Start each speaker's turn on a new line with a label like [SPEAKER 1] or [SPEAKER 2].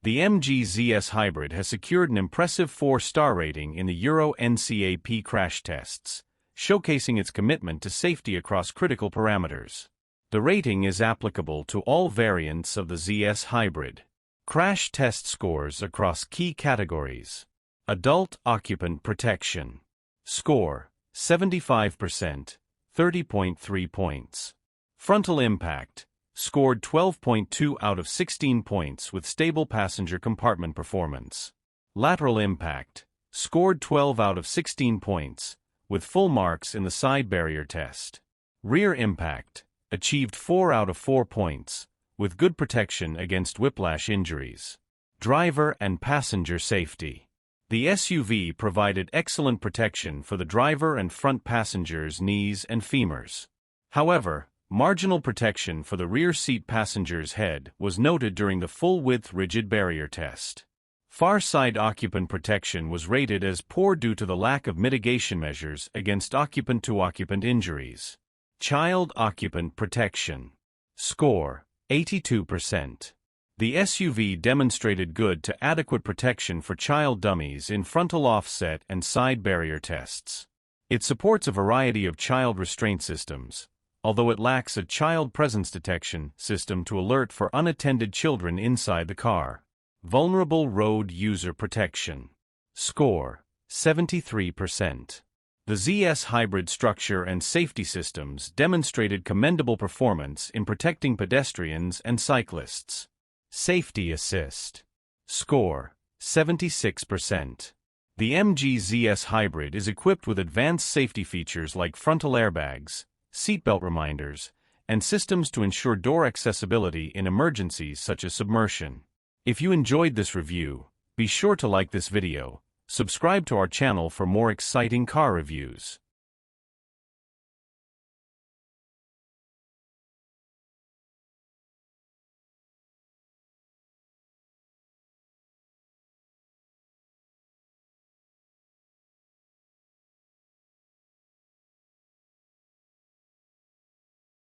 [SPEAKER 1] The MG-ZS hybrid has secured an impressive 4-star rating in the Euro NCAP crash tests, showcasing its commitment to safety across critical parameters. The rating is applicable to all variants of the ZS hybrid. Crash test scores across key categories. Adult occupant protection. Score, 75%, 30.3 points. Frontal impact. Scored 12.2 out of 16 points with stable passenger compartment performance. Lateral impact. Scored 12 out of 16 points, with full marks in the side barrier test. Rear impact. Achieved 4 out of 4 points, with good protection against whiplash injuries. Driver and passenger safety. The SUV provided excellent protection for the driver and front passengers' knees and femurs. However, marginal protection for the rear seat passenger's head was noted during the full-width rigid barrier test. Far side occupant protection was rated as poor due to the lack of mitigation measures against occupant-to-occupant injuries. Child occupant protection. Score, 82%. The SUV demonstrated good to adequate protection for child dummies in frontal offset and side barrier tests. It supports a variety of child restraint systems, although it lacks a child presence detection system to alert for unattended children inside the car. Vulnerable road user protection. Score, 73%. The ZS hybrid structure and safety systems demonstrated commendable performance in protecting pedestrians and cyclists. Safety assist. Score, 76%. The MG-ZS hybrid is equipped with advanced safety features like frontal airbags, seatbelt reminders, and systems to ensure door accessibility in emergencies such as submersion. If you enjoyed this review, be sure to like this video, subscribe to our channel for more exciting car reviews.